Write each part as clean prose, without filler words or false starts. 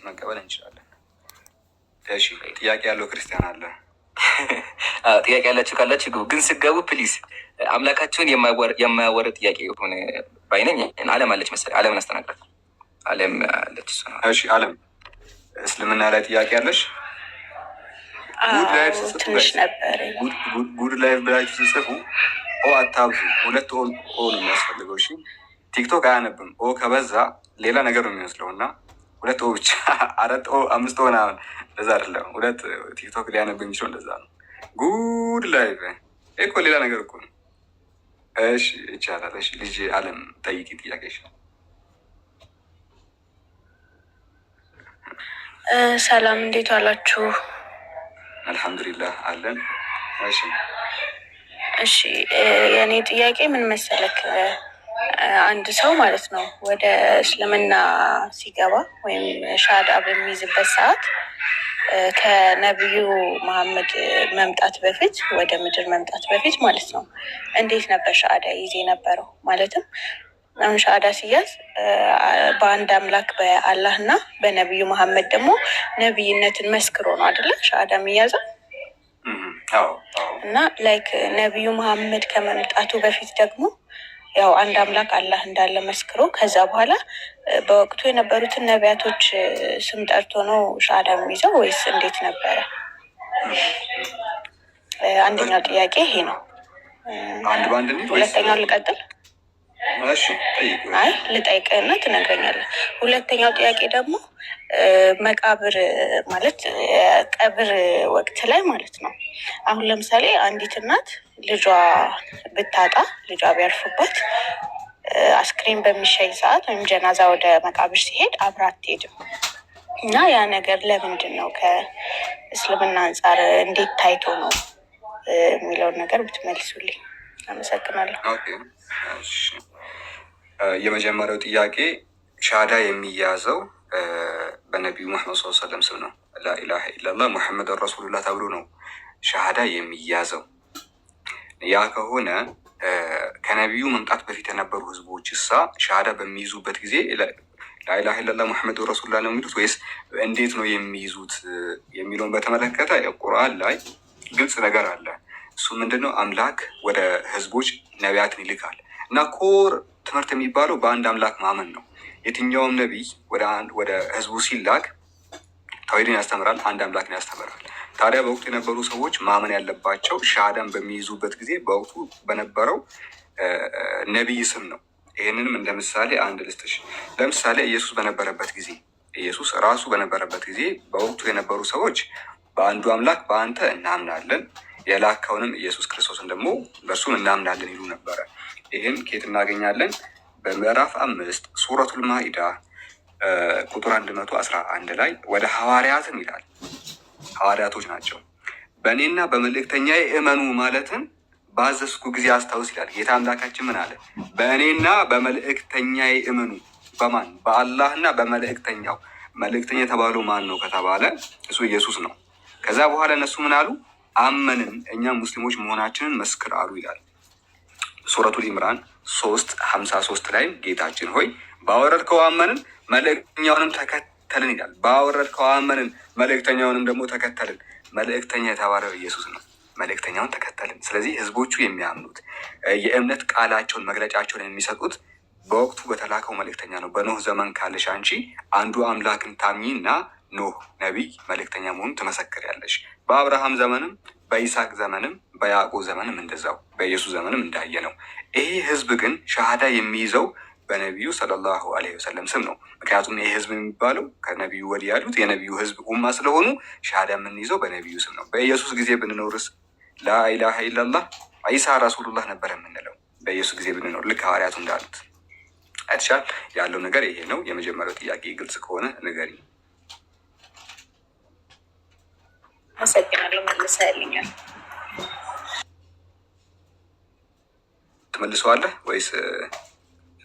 መቀበል እንችላለን። እሺ ጥያቄ ያለው ክርስቲያን አለ? ጥያቄ ያላችሁ ካላችሁ ግን ስገቡ ፕሊዝ አምላካችሁን የማያወርድ ጥያቄ የሆነ ባይነኝ። አለም አለች መሰለኝ፣ አለምን አስተናግራት። አለም አለች። እሺ አለም እስልምና ላይ ጥያቄ ያለሽ? ጉድ ላይፍ ብላችሁ ስጽፉ ኦ አታብዙ። ሁለት ኦ ነው የሚያስፈልገው። እሺ ቲክቶክ አያነብም። ኦ ከበዛ ሌላ ነገር ነው የሚመስለው እና ሁለት ኦ ብቻ 4 ኦ 5 ኦ ምናምን እንደዛ አይደለም። ሁለት ቲክቶክ ሊያነብ የሚችለው እንደዛ ነው። ጉድ ላይፍ እኮ ሌላ ነገር እኮ ነው። እሺ ይቻላል። እሺ ልጅ አለም ጠይቂ ጥያቄ። እሺ ሰላም እንዴት ዋላችሁ? አልሐምዱሊላህ አለን። እሺ የኔ ጥያቄ ምን መሰለክ፣ አንድ ሰው ማለት ነው ወደ እስልምና ሲገባ ወይም ሻሃዳ በሚይዝበት ሰዓት ከነቢዩ መሐመድ መምጣት በፊት ወደ ምድር መምጣት በፊት ማለት ነው እንዴት ነበር ሻሃዳ ይዜ ነበረው? ማለትም አሁን ሻሃዳ ሲያዝ በአንድ አምላክ በአላህ እና በነቢዩ መሐመድ ደግሞ ነቢይነትን መስክሮ ነው አይደለ ሻሃዳ የሚያዘው? እና ላይክ ነቢዩ መሐመድ ከመምጣቱ በፊት ደግሞ ያው አንድ አምላክ አላህ እንዳለ መስክሮ ከዛ በኋላ በወቅቱ የነበሩትን ነቢያቶች ስም ጠርቶ ነው ሻሃዳ የሚይዘው ወይስ እንዴት ነበረ? አንደኛው ጥያቄ ይሄ ነው። ሁለተኛው ልቀጥል? አይ ልጠይቅህና ትነግረኛለህ። ሁለተኛው ጥያቄ ደግሞ መቃብር ማለት ቀብር ወቅት ላይ ማለት ነው። አሁን ለምሳሌ አንዲት እናት ልጇ ብታጣ፣ ልጇ ቢያርፍባት አስክሬን በሚሸኝ ሰዓት ወይም ጀናዛ ወደ መቃብር ሲሄድ አብራ አትሄድም እና ያ ነገር ለምንድን ነው ከእስልምና አንጻር እንዴት ታይቶ ነው የሚለውን ነገር ብትመልሱልኝ አመሰግናለሁ። የመጀመሪያው ጥያቄ ሻሃዳ የሚያዘው በነቢዩ መሐመድ ሰለላሁ ዐለይሂ ወሰለም ስም ነው። ላኢላሃ ኢለላህ ሙሐመድ ረሱሉላህ ተብሎ ነው ሻሃዳ የሚያዘው። ያ ከሆነ ከነቢዩ መምጣት በፊት የነበሩ ህዝቦች እሳ ሻሃዳ በሚይዙበት ጊዜ ላኢላሃ ኢለላህ ሙሐመድ ረሱሉላህ ነው የሚሉት ወይስ እንዴት ነው የሚይዙት የሚለውን በተመለከተ ቁርአን ላይ ግልጽ ነገር አለ። እሱ ምንድነው? አምላክ ወደ ህዝቦች ነቢያትን ይልካል እና ኮር ትምህርት የሚባለው በአንድ አምላክ ማመን ነው። የትኛውም ነቢይ ወደ ህዝቡ ሲላክ ተውሂድን ያስተምራል፣ አንድ አምላክን ያስተምራል። ታዲያ በወቅቱ የነበሩ ሰዎች ማመን ያለባቸው ሻሃዳን በሚይዙበት ጊዜ በወቅቱ በነበረው ነቢይ ስም ነው። ይህንንም እንደ ምሳሌ አንድ ልስጥሽ። ለምሳሌ ኢየሱስ በነበረበት ጊዜ፣ ኢየሱስ ራሱ በነበረበት ጊዜ በወቅቱ የነበሩ ሰዎች በአንዱ አምላክ በአንተ እናምናለን፣ የላከውንም ኢየሱስ ክርስቶስን ደግሞ በእርሱም እናምናለን ይሉ ነበረ። ይህን ከየት እናገኛለን? በምዕራፍ 5 ሱረቱል ማኢዳ ቁጥር 111 ላይ ወደ ሐዋርያትም ይላል። ሐዋርያቶች ናቸው። በእኔና በመልእክተኛዬ እመኑ ማለትን ባዘዝኩ ጊዜ አስታውስ ይላል ጌታ አምላካችን። ምን አለ? በእኔና በመልእክተኛዬ እመኑ። በማን? በአላህና በመልእክተኛው። መልእክተኛ የተባለው ማን ነው ከተባለ እሱ ኢየሱስ ነው። ከዛ በኋላ እነሱ ምን አሉ? አመንን፣ እኛም ሙስሊሞች መሆናችንን መስክር አሉ ይላል። ሱረቱል ኢምራን 3:53 ላይ ጌታችን ሆይ ባወረድከው አመንን መልእክተኛውንም ተከተልን ይላል። ባወረድከው አመንን መልእክተኛውንም ደግሞ ተከተልን። መልእክተኛ የተባለው ኢየሱስ ነው። መልእክተኛውን ተከተልን። ስለዚህ ህዝቦቹ የሚያምኑት የእምነት ቃላቸውን መግለጫቸውን የሚሰጡት በወቅቱ በተላከው መልእክተኛ ነው። በኖህ ዘመን ካለሽ አንቺ አንዱ አምላክን ታምኚና ኖህ ነቢይ መልእክተኛ መሆኑን ትመሰክሪያለሽ። በአብርሃም ዘመንም በይስሐቅ ዘመንም በያዕቆብ ዘመንም እንደዛው በኢየሱስ ዘመንም እንዳየ ነው። ይሄ ህዝብ ግን ሻሃዳ የሚይዘው በነቢዩ ሰለላሁ ዐለይሂ ወሰለም ስም ነው። ምክንያቱም ይህ ህዝብ የሚባለው ከነቢዩ ወዲህ ያሉት የነቢዩ ህዝብ ኡማ ስለሆኑ ሻሃዳ የምንይዘው በነቢዩ ስም ነው። በኢየሱስ ጊዜ ብንኖርስ ላኢላሃ ኢለላህ ዒሳ ረሱሉላህ ነበር የምንለው። በኢየሱስ ጊዜ ብንኖር ልክ ሐዋርያቱ እንዳሉት አይተሻል። ያለው ነገር ይሄ ነው። የመጀመሪያው ጥያቄ ግልጽ ከሆነ ንገሪ። አመሰግናለሁ። መልሰህልኛል። ትመልሰዋለህ ወይስ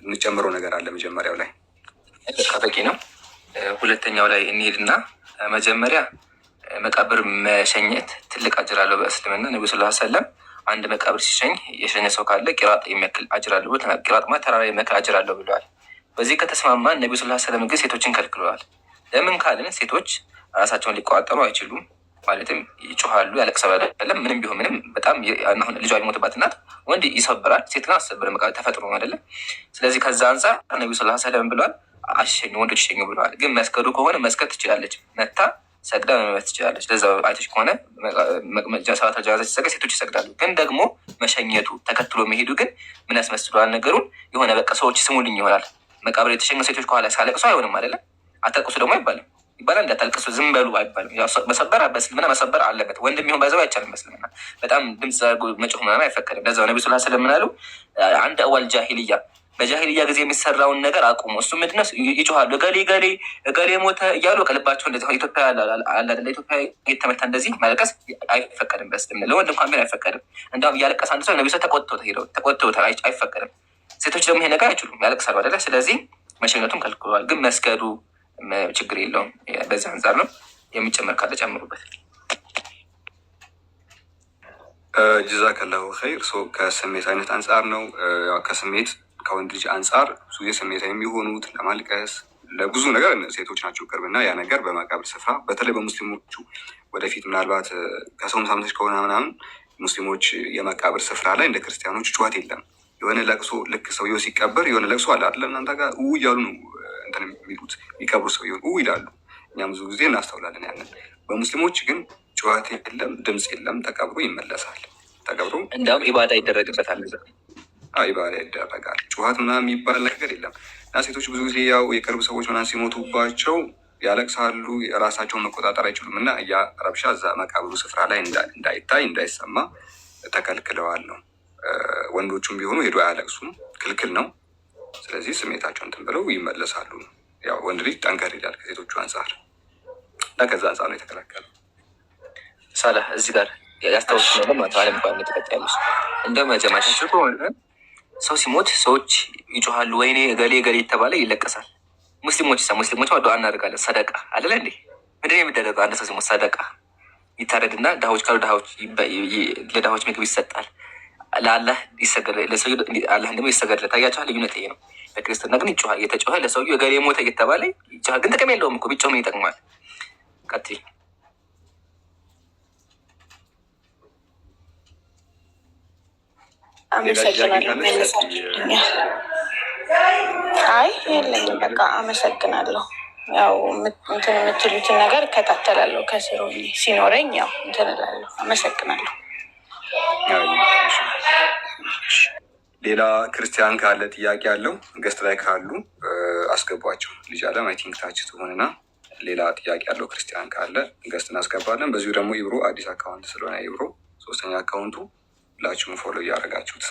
የምንጨምረው ነገር አለ? መጀመሪያው ላይ በቂ ነው። ሁለተኛው ላይ እንሄድና መጀመሪያ መቃብር መሸኘት ትልቅ አጅር አለው በእስልምና። ነቢዩ ሰለላሁ ዐለይሂ ወሰለም አንድ መቃብር ሲሸኝ የሸኘ ሰው ካለ ቂራጥ የሚያክል አጅር አለው ብለዋል። ቂራጥ ማለት ተራራ የሚያክል አጅር አለው ብለዋል። በዚህ ከተስማማን ነቢዩ ሰለላሁ ዐለይሂ ወሰለም ግን ሴቶችን ከልክለዋል። ለምን ካልን ሴቶች ራሳቸውን ሊቆጣጠሩ አይችሉም። ማለትም ይጮሃሉ፣ ያለቅሳሉ። አይደለም ምንም ቢሆን ምንም በጣም አሁን ልጇ ቢሞትባት እናት ወንድ ይሰብራል፣ ሴት ግን አሰብርም፣ ተፈጥሮ ነው አይደለም። ስለዚህ ከዛ አንጻር ነቢዩ ሰለላሁ ዐለይሂ ወሰለም ብለዋል፣ አሸኙ ወንዶች ይሸኙ ብለዋል። ግን መስገዱ ከሆነ መስገድ ትችላለች፣ መታ ሰግዳ መመት ትችላለች። ለዛ አይተሽ ከሆነ ሰላት ጀናዛ ሲሰገድ ሴቶች ይሰግዳሉ። ግን ደግሞ መሸኘቱ ተከትሎ መሄዱ ግን ምን ያስመስለዋል ነገሩን? የሆነ በቃ ሰዎች ስሙልኝ ይሆናል። መቃብር የተሸኙ ሴቶች ከኋላ ሲያለቅሱ አይሆንም አይደለም። አታልቅሱ ደግሞ አይባልም ይባላል። እንዳታልቅሱ ዝም በሉ አይባልም። መሰበር በእስልምና መሰበር አለበት። ወንድም ይሁን ባይዘው አይቻልም በእስልምና። በጣም ድምፅ መጮህ ምናምን አይፈቀድም። ለዛው ነቢ ስ ስለም ምናሉ አንድ አዋል ጃሂልያ በጃሂልያ ጊዜ የሚሰራውን ነገር አቁሙ። እሱ ምንድነው? ይጮሃሉ እገሌ ገሌ እገሌ ሞተ እያሉ ቀልባቸው እንደዚህ ኢትዮጵያ አላደለ ኢትዮጵያ የተመታ እንደዚህ ማለቀስ አይፈቀድም በእስልምና። ለወንድ እንኳን ቢሆን አይፈቀድም። እንዳውም እያለቀሰ አንድ ሰው ነቢ ስ ተቆጥተውታል፣ አይፈቀድም። ሴቶች ደግሞ ይሄ ነገር አይችሉም፣ ያለቅሳሉ አይደለ? ስለዚህ መሸኘቱን ከልክሏል። ግን መስገዱ ችግር የለውም። በዚህ አንጻር ነው። የሚጨመር ካለ ጨምሩበት። ጀዛከላሁ ኸይር። ከስሜት አይነት አንጻር ነው። ከስሜት ከወንድ ልጅ አንጻር ብዙ የስሜት የሚሆኑት ለማልቀስ ለብዙ ነገር ሴቶች ናቸው ቅርብና ያ ነገር በመቃብር ስፍራ በተለይ በሙስሊሞቹ ወደፊት ምናልባት ከሰውም ሳምንቶች ከሆነ ምናምን ሙስሊሞች የመቃብር ስፍራ ላይ እንደ ክርስቲያኖች ጩኸት የለም። የሆነ ለቅሶ ልክ ሰውየው ሲቀበር የሆነ ለቅሶ አለ አይደለ? እናንተ ጋር እያሉ ነው እንትን የሚሉት የሚቀብሩ ሰውየውን ይላሉ። እኛም ብዙ ጊዜ እናስተውላለን ያንን። በሙስሊሞች ግን ጩኸት የለም፣ ድምፅ የለም። ተቀብሮ ይመለሳል። ተቀብሮ እንዲያውም ኢባዳ ይደረግበታል። ኢባዳ ይደረጋል። ጩኸት ምናምን የሚባል ነገር የለም። እና ሴቶች ብዙ ጊዜ ያው የቅርብ ሰዎች ምናምን ሲሞቱባቸው ያለቅሳሉ፣ ራሳቸውን መቆጣጠር አይችሉም። እና ያ ረብሻ እዛ መቃብሩ ስፍራ ላይ እንዳይታይ እንዳይሰማ ተከልክለዋል ነው። ወንዶቹም ቢሆኑ ሄዶ አያለቅሱም፣ ክልክል ነው። ስለዚህ ስሜታቸውን እንትን ብለው ይመለሳሉ። ያው ወንድ ልጅ ጠንከር ይላል ከሴቶቹ አንጻር እና ከዛ አንጻር ነው የተከላከሉ። ሳላህ እዚህ ጋር ያስታውስ ነው ማለት አለም ባል ተቀጣያለሽ። እንደው መጀመሪያቸው ከሆነ ሰው ሲሞት ሰዎች ይጮሃሉ፣ ወይኔ ገሌ ገሌ የተባለ ይለቀሳል። ሙስሊሞች ዱዓ እናደርጋለን። ሰደቃ አይደለ እንዴ? ምንድን ነው የሚደረገው? አንድ ሰው ሲሞት ሰደቃ ይታረድና ድሃዎች ካሉ ለድሃዎች ምግብ ይሰጣል። ለአላህ ይሰገድ፣ ለሰውዬው አላህ ደግሞ ይሰገድለት። ታያችኋል፣ ልዩነት ይሄ ነው። በክርስትና ግን ይጮሃል፣ እየተጮኸ ለሰውዬው እገሌ ሞተ እየተባለ ይጮሃል። ግን ጥቅም የለውም እኮ ቢጮህ ምን ይጠቅማል? ቀጥይ። አይ የለኝም፣ በቃ አመሰግናለሁ። ያው እንትን የምትሉትን ነገር እከታተላለሁ ከስሩ ሲኖረኝ ያው እንትን እላለሁ። አመሰግናለሁ። ሌላ ክርስቲያን ካለ ጥያቄ ያለው ገስት ላይ ካሉ አስገቧቸው። ልጅ አለም አይ ቲንክ ታች ትሆንና ሌላ ጥያቄ ያለው ክርስቲያን ካለ ገስት እናስገባለን። በዚሁ ደግሞ ኢብሮ አዲስ አካውንት ስለሆነ ኢብሮ ሶስተኛ አካውንቱ ሁላችሁም ፎሎ እያደረጋችሁት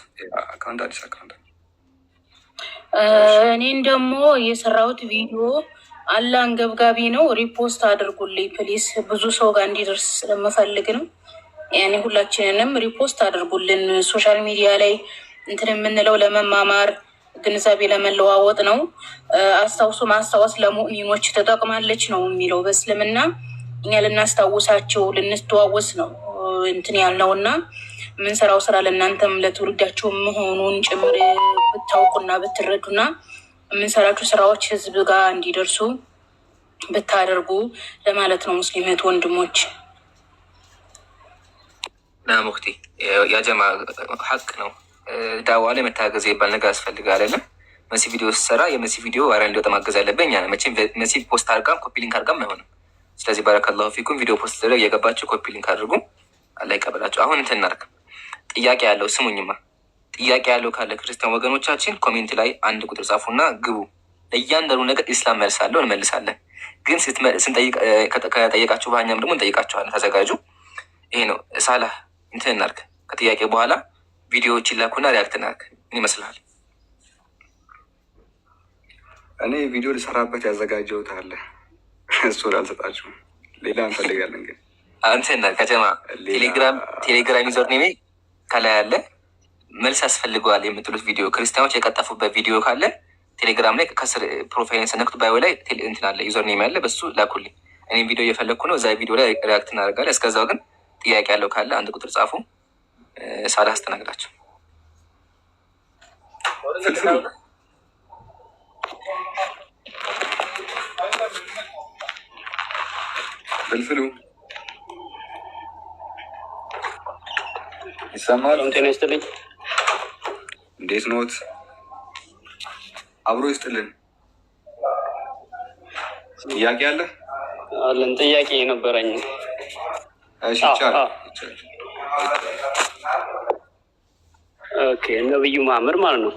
አካውንት አዲስ አካውንት። እኔን ደግሞ የሰራሁት ቪዲዮ አለ አንገብጋቢ ነው። ሪፖስት አድርጉልኝ ፕሊስ፣ ብዙ ሰው ጋር እንዲደርስ ስለምፈልግ ነው። ያኔ ሁላችንንም ሪፖስት አድርጉልን። ሶሻል ሚዲያ ላይ እንትን የምንለው ለመማማር ግንዛቤ ለመለዋወጥ ነው። አስታውሱ፣ ማስታወስ ለሙእሚኖች ትጠቅማለች ነው የሚለው በእስልምና። እኛ ልናስታውሳቸው ልንስተዋወስ ነው እንትን ያልነው እና የምንሰራው ስራ ለእናንተም ለትውልዳቸው መሆኑን ጭምር ብታውቁና ብትረዱና የምንሰራቸው ስራዎች ህዝብ ጋር እንዲደርሱ ብታደርጉ ለማለት ነው። ሙስሊም እህት ወንድሞች ና ሙክቲ ያጀማ ሀቅ ነው። ዳዋ ላይ መታገዝ ይባል ነገር ያስፈልጋል አይደለም። መሲ ቪዲዮ ስሰራ የመሲ ቪዲዮ ዋይራል እንዲወጣ ማገዝ አለብኝ። ያ መቼም መሲ ፖስት አድርጋም ኮፒ ሊንክ አድርጋም አይሆንም። ስለዚህ ባረከላሁ ፊኩም ቪዲዮ ፖስት ላይ እየገባችሁ ኮፒ ሊንክ አድርጉ። አላህ ይቀበላችሁ። አሁን እንትን እናድርግ። ጥያቄ ያለው ስሙኝማ፣ ጥያቄ ያለው ካለ ክርስቲያን ወገኖቻችን ኮሜንት ላይ አንድ ቁጥር ጻፉና ግቡ። ለእያንዳንዱ ነገር ኢስላም መልሳለሁ እንመልሳለን። ግን ከጠየቃችሁ ባህኛም ደግሞ እንጠይቃችኋለን። ተዘጋጁ። ይሄ ነው ሳላህ እንትን እናድርግ። ከጥያቄ በኋላ ቪዲዮዎች ይላኩና ሪያክት እናድርግ። ምን ይመስልሃል? እኔ ቪዲዮ ልሰራበት ያዘጋጀሁት አለ፣ እሱ አልሰጣችሁም። ሌላ እንፈልጋለን ግን እንትን ከጀማ ቴሌግራም ዩዘር ኔሜ ከላይ አለ። መልስ ያስፈልገዋል የምትሉት ቪዲዮ ክርስቲያኖች የቀጠፉበት ቪዲዮ ካለ ቴሌግራም ላይ ከስር ፕሮፋይልን ስነክቱ ባዮ ላይ እንትን አለ፣ ዩዘር ኔም ያለ፣ በሱ ላኩልኝ። እኔም ቪዲዮ እየፈለግኩ ነው። እዛ ቪዲዮ ላይ ሪያክት እናደርጋለን። እስከዛው ግን ጥያቄ ያለው ካለ አንድ ቁጥር ጻፉ። ሳላ አስተናግዳቸው። ፍልፍሉ ይሰማል? ጤና ይስጥልኝ። እንዴት ኖት? አብሮ ይስጥልን። ጥያቄ አለ? አለን። ጥያቄ ነበረኝ። እሺ ይቻላል። ኦኬ፣ ነብዩ መሐመድ ማለት ነው።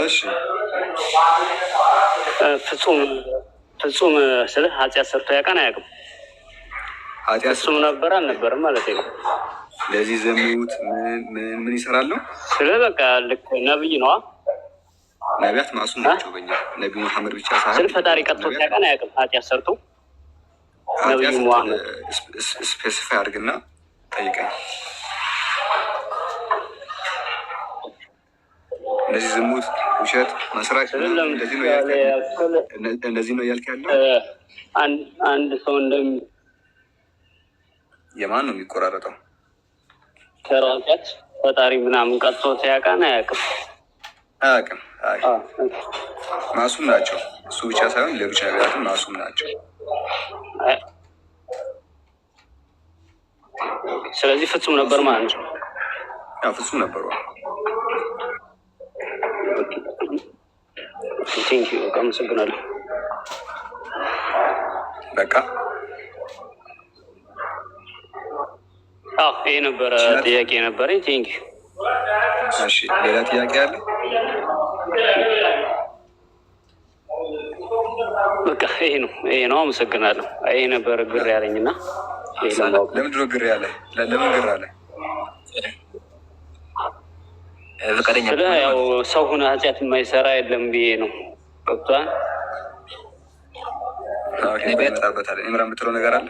እሺ ፍጹም ስለ ኃጢአት ሰርቶ ያውቃን አያውቅም? ኃጢአት ፍጹም ነበር አልነበረም ማለት ነው። ለዚህ ዘሙት ምን ይሰራሉ? ስለ በቃ ልክ ነብይ ነዋ። ነቢያት ማሱም ናቸው። በእኛ ነቢዩ መሐመድ ብቻ ሳይሆን ስለ ፈጣሪ ቀጥቶት ያውቃን አያውቅም? ኃጢአት ሰርቶ ነብዩ መሐመድ ስፔሲፋይ አድርግና ጠይቀኝ። እንደዚህ ዝሙት፣ ውሸት፣ መስራቅ እንደዚህ ነው እያልክ ያለው። አንድ ሰው የማን ነው የሚቆራረጠው? ከራቀት ፈጣሪ ምናምን ቀጥቶት ያውቃን አያውቅም? አያውቅም። ማሱም ናቸው። እሱ ብቻ ሳይሆን ሌሎች ነቢያትም ማሱም ናቸው። ስለዚህ ፍጹም ነበር ማለት ነው። ፍጹም ነበሩ። ቴንኪው፣ አመሰግናለሁ። በቃ ይሄ ነበረ ጥያቄ ነበረ። ቴንኪው። እሺ፣ ሌላ ጥያቄ አለ? በቃ ይሄ ነው። አመሰግናለሁ። ይሄ ነበረ ግር ያለኝና ለምንድን ነው ግር ያለ? ለምን ግር አለ? ስለ ያው ሰው ሆነ ኃጢአት የማይሰራ የለም ብዬ ነው። ገብቶሃል? ይመጣበታል። ኢምራን የምትለው ነገር አለ?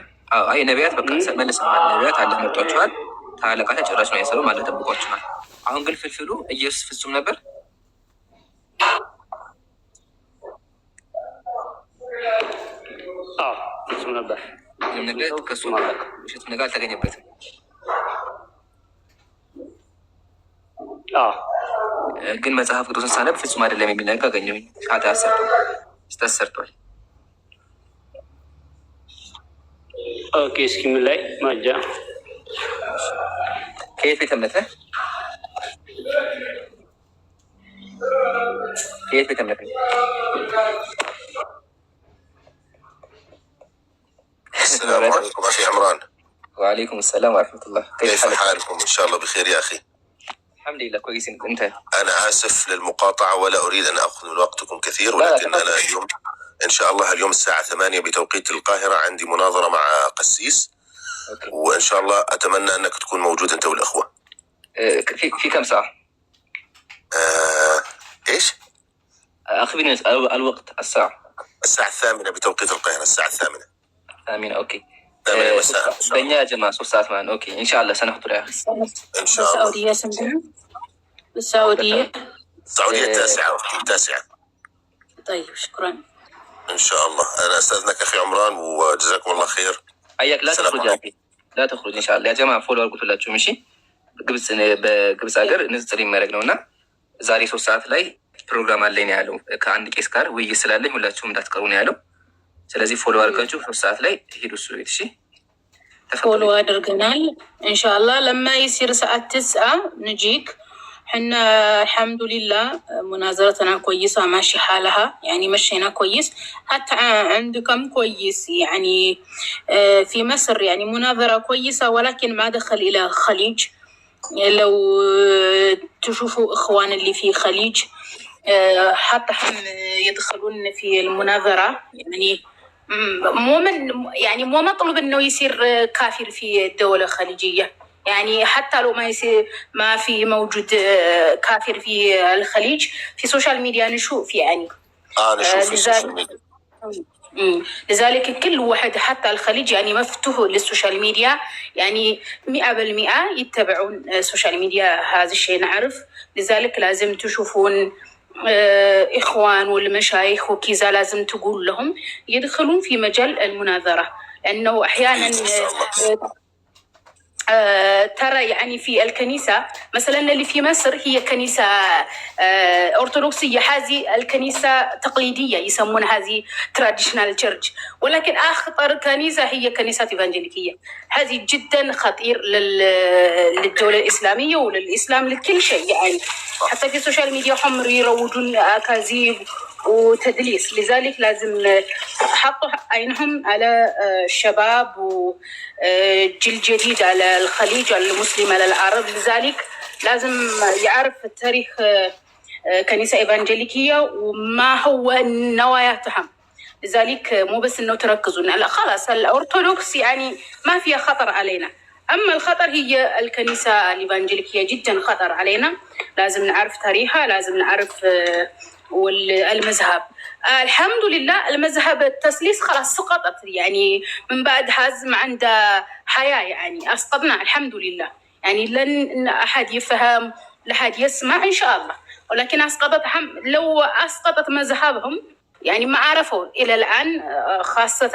አይ ነቢያት በቃ መልሰዋል። ነቢያት አለ መጧቸዋል። ታላቃት ጭራሽ ነው የሰሩ ማለት ጠብቋቸዋል። አሁን ግን ፍልፍሉ ኢየሱስ ፍጹም ነበር? ፍጹም ነበር። ነገር ከሱ ውሸት ነገር አልተገኘበትም። ግን መጽሐፍ ቅዱስን ሳነብ ፍጹም አይደለም የሚል ነገር አገኘሁኝ። ኃጢአት ሰርቷል። ኦኬ፣ እስኪ ምን ላይ ማጃ ከየት ቤተ እምነት ነህ? ከየት ቤተ እምነት ነህ? السلام عليكم أخي عمران. وعليكم السلام ورحمة الله. كيف حالكم؟ إن شاء الله بخير يا أخي. الحمد لله كويس. أنت؟ أنا آسف للمقاطعة ولا أريد أن أخذ من وقتكم كثير، ولكن أنا اليوم إن شاء الله اليوم الساعة 8 بتوقيت القاهرة عندي مناظرة مع قسيس. وإن شاء الله أتمنى أنك تكون موجود أنت والأخوة. في كم ساعة؟ إيش؟ أخبرني الوقت. الساعة 8 بتوقيت القاهرة. الساعة 8. اوكي. 8 مساء. بيني يا جماعه 3 ساعات معنا. اوكي ان شاء الله سنحضر يا اخي. ان شاء الله. السعوديه 9. طيب شكرا. ان شاء الله. انا استاذنك اخي عمران وجزاكم الله خير. اياك لا تخرج يا اخي، لا تخرج ان شاء الله يا جماعه. فولو አድርጉላችሁ እሺ። በግብጽ ሀገር ንጽጽር የሚያደርግ ነውና ዛሬ 3 ሰዓት ላይ ፕሮግራም አለኝ ነው ያለው። ከአንድ ቄስ ጋር ውይይት ስላለኝ ሁላችሁም እንዳትቀሩ ነው ያለው። ስለዚህ ፎሎ አድርጋችሁ 3 ሰዓት ላይ ሄዱ እሱ ቤት። እሺ ፎሎ አድርገናል። ኢንሻአላህ لما يصير الساعة 9 نجيك. حنا الحمد لله مناظرتنا كويسة ماشي حالها، يعني مشينا كويس حتى عندكم كويس. يعني في مصر يعني مناظرة كويسة، ولكن ما دخل إلى خليج. لو تشوفوا إخوان اللي في خليج حتى هم يدخلون في المناظرة. يعني مو مطلوب انه يصير كافر في الدولة الخليجية. يعني حتى لو ما في موجود كافر في الخليج، في السوشيال ميديا نشوف يعني. نشوف في السوشيال ميديا. لذلك كل واحد حتى الخليج يعني مفتوح للسوشيال ميديا، يعني 100% يتبعون السوشيال ميديا. هذا الشيء نعرف. لذلك لازم تشوفون إخوان والمشايخ وكذا، لازم تقول لهم يدخلون في مجال المناظرة، لأنه أحيانا ترى يعني في الكنيسة مثلا اللي في مصر هي كنيسة أرثوذكسية، هذه الكنيسة تقليدية يسمونها هذه traditional church، ولكن أخطر كنيسة هي كنيسة إيفانجيليكية. هذه جدا خطير للدولة الإسلامية وللإسلام لكل شيء يعني. حتى في السوشيال ميديا هم يروجون أكاذيب وتدليس، لذلك لازم حطوا عينهم على الشباب وجيل جديد، على الخليج، على المسلم، على العرب. لذلك لازم يعرف تاريخ كنيسة إيفانجيليكية وما هو نواياهم. لذلك مو بس إنه تركزوا لا خلاص الأرثوذكس يعني ما فيها خطر علينا، أما الخطر هي الكنيسة الإيفانجيليكية جدا خطر علينا. لازم نعرف تاريخها، لازم نعرف والمذهب. الحمد لله المذهب التثليث خلاص سقطت يعني من بعد هزم عند حياة يعني أسقطنا الحمد لله يعني. لن أحد يفهم لحد يسمع إن شاء الله، ولكن أسقطتهم. لو أسقطت مذهبهم يعني ما عرفوا إلى الآن، خاصة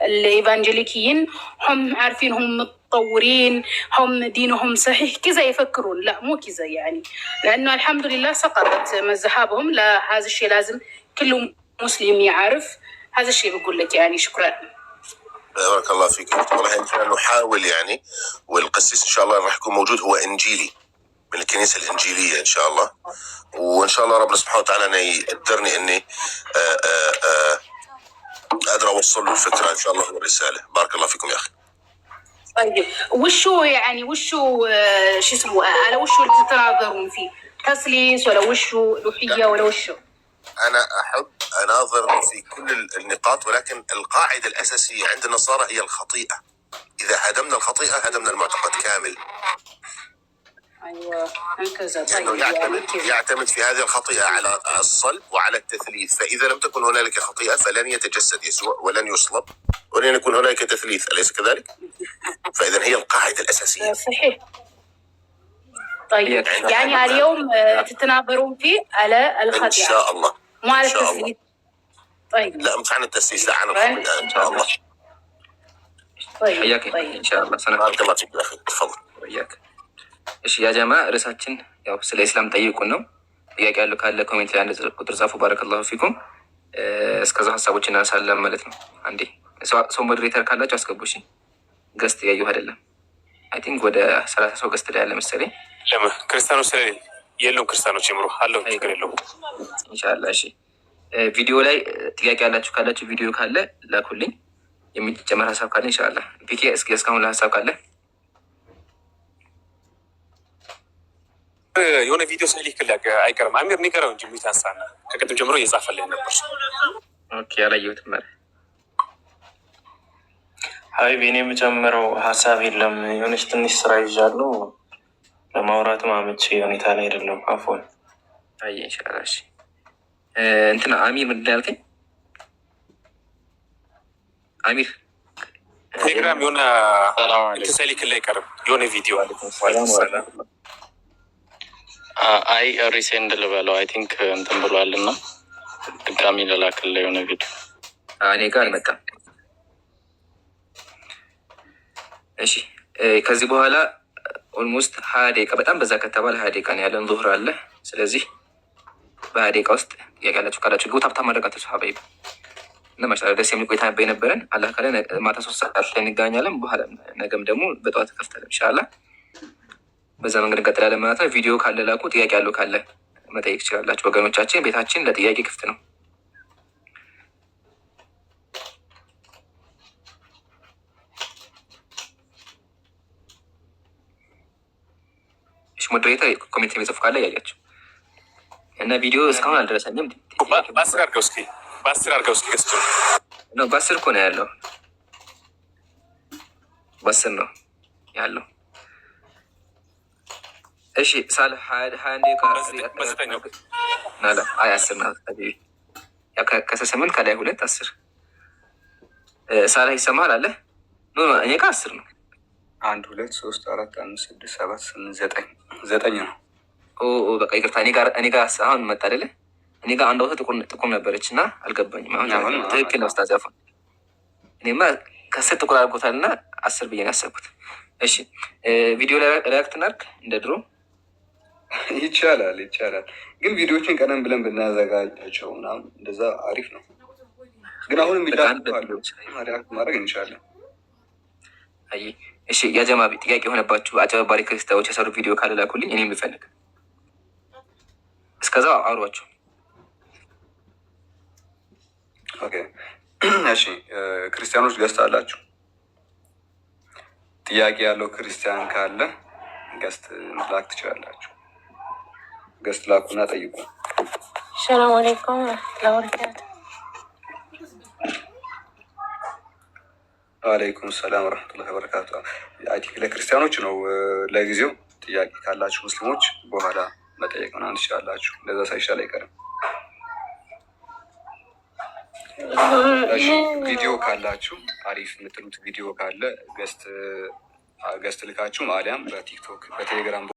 الإيفانجيليكيين هم عارفين هم متطورين، هم دينهم صحيح كذا يفكرون. لا مو كذا يعني، لأنه الحمد لله سقطت مذهبهم. لا هذا الشيء لازم كل مسلم يعرف هذا الشيء. بقول لك يعني شكرا. بارك الله فيك. والله إحنا نحاول يعني، والقسيس إن شاء الله راح يكون موجود، هو إنجيلي من الكنيسة الإنجيلية إن شاء الله، وإن شاء الله ربنا سبحانه وتعالى أنا يقدرني إني أقدر أوصل له الفكرة إن شاء الله والرسالة. بارك الله فيكم يا أخي. طيب وشو يعني وشو شو اسمه على وشو اللي تتناظرون فيه؟ تثليث ولا وشو لوحية ولا وشو؟ أنا أحب أناظر في كل النقاط، ولكن القاعدة الأساسية عند النصارى هي الخطيئة. إذا هدمنا الخطيئة هدمنا المعتقد كامل. أيوة هكذا. يعني يعتمد في هذه الخطيئة على الصلب وعلى التثليث، فإذا لم تكن هنالك خطيئة فلن يتجسد يسوع ولن يصلب ولن يكون هنالك تثليث، أليس كذلك؟ فإذا هي القاعدة الأساسية. صحيح. طيب يعني اليوم تتناظرون فيه على الخطيئة إن شاء الله، مو على التثليث. طيب لا مش عن التأسيس، لا عن الخطيئة إن شاء الله. طيب إن شاء الله سنة. بارك الله فيك يا أخي، تفضل. وياك. እሺ ያ ጀማ ርዕሳችን ያው ስለ ኢስላም ጠይቁን ነው። ጥያቄ ያለው ካለ ኮሜንት ላይ አንድ ቁጥር ጻፉ። ባረከላሁ ፊኩም። እስከዛ ሀሳቦች እናነሳለን ማለት ነው። አንዴ ሰው ሞዴሬተር ካላችሁ አስገቡ። እሺ ገስት ያየሁ አይደለም። አይ ቲንክ ወደ 30 ሰው ገስት ላይ ያለ መሰለኝ። ለምን ክርስቲያኖች ስለሌለ የለውም። ክርስቲያኖች ይምሩ አለው ችግር የለውም ኢንሻአላህ። እሺ ቪዲዮ ላይ ጥያቄ ያላችሁ ካላችሁ ቪዲዮ ካለ ላኩልኝ። የሚጨመር ሀሳብ ካለ ኢንሻአላህ። ፒኬ እስካሁን ሀሳብ ካለ የሆነ ቪዲዮ ሳይልክልህ አይቀርም። አሚር ንገረው እንጂ ሚታንሳና ከቅድም ጀምሮ እየጻፈልኝ ነበር። ኦኬ አላየሁትም ማለት ሀቢብ እኔ የምጨምረው ሀሳብ የለም። የሆነች ትንሽ ስራ ይዣለሁ፣ ለማውራት አመቺ ሁኔታ ላይ አይደለም። አፎን አይ ኢንሻአላህ። እሺ እንትና አሚር ምንድን ነው ያልከኝ? አሚር ቴሌግራም የሆነ ሳይልክልህ አይቀርም የሆነ ቪዲዮ አይ ሪሴንድ ልበለው አይ ቲንክ እንትን ብሏል እና ድጋሚ ልላክልህ የሆነ ቪዲዮ እኔ ጋር አልመጣም። እሺ ከዚህ በኋላ ኦልሞስት 20 ደቂቃ በጣም በዛ ከተባለ 20 ደቂቃ ነው ያለን። ዙህር አለ። ስለዚህ በ20 ደቂቃ ውስጥ ጥያቄ ያላችሁ ካላችሁ ግቡ። ታብታብ ማድረጋችሁ ሀበይብ እና ማሻአላህ ደስ የሚል ቆይታ ነበረን። አላህ ካለ ማታ 3 ሰዓት ላይ እንገናኛለን። በኋላ ነገም ደግሞ በጠዋት ከፍተን ኢንሻአላህ በዛ መንገድ እንቀጥላለን ማለት ነው። ቪዲዮ ካለ ላኩ። ጥያቄ ያለው ካለ መጠየቅ ትችላላችሁ ወገኖቻችን። ቤታችን ለጥያቄ ክፍት ነው። እሺ ሞዴሬተር ኮሜንት የሚጽፍ ካለ ያያችሁ እና ቪዲዮ እስካሁን አልደረሰኝም። በአስር አድርገው እስኪ ገስቱ ነው። በ10 እኮ ነው ያለው። በ10 ነው ያለው። እሺ ሳል 21 ናላ አይ 10 ነው ታዲያ ያ ከ8 ከላይ 2 10 ሳላ ይሰማል አለ ኖ እኔ ጋር 10 ነው። 1 2 3 4 5 6 7 8 9 ነው። በቃ ይቅርታ እኔ ጋር አሁን መጣ አይደለ? እኔ ጋር አንድ ወጥ ጥቁም ነበረች እና አልገባኝም። አሁን ትክክል ነው። ስታዛፉ እኔማ ከ10 ጥቁር አድርጎታልና 10 ብዬ ነው ያሰብኩት። እሺ ቪዲዮ ሪያክት እናድርግ እንደ ድሮ ይቻላል። ግን ቪዲዮዎችን ቀደም ብለን ብናዘጋጃቸው ምናምን እንደዛ አሪፍ ነው። ግን አሁንም ሪያክት ማድረግ እንችላለን። አይ እሺ የጀማ ጥያቄ የሆነባችሁ አጨበርባሪ ክርስቲያኖች የሰሩ ቪዲዮ ካለ ላኩልኝ፣ እኔ የምፈልግ እስከዛ አውሯቸው። ኦኬ እሺ ክርስቲያኖች ገስት አላችሁ? ጥያቄ ያለው ክርስቲያን ካለ ገስት ላክ ትችላላችሁ። ገስት ላኩና ጠይቁ። ሰላም አለይኩም ወራህመቱላሂ ወበረካቱ። ወአለይኩም ሰላም ወራህመቱላሂ ወበረካቱ። አይ ቲንክ ለክርስቲያኖች ነው ለጊዜው። ጥያቄ ካላችሁ ሙስሊሞች በኋላ መጠየቅ ምናምን ትችላላችሁ። እንደዛ ሳይሻል አይቀርም። ቪዲዮ ካላችሁ አሪፍ የምትሉት ቪዲዮ ካለ ገስት ልካችሁ አሊያም በቲክቶክ በቴሌግራም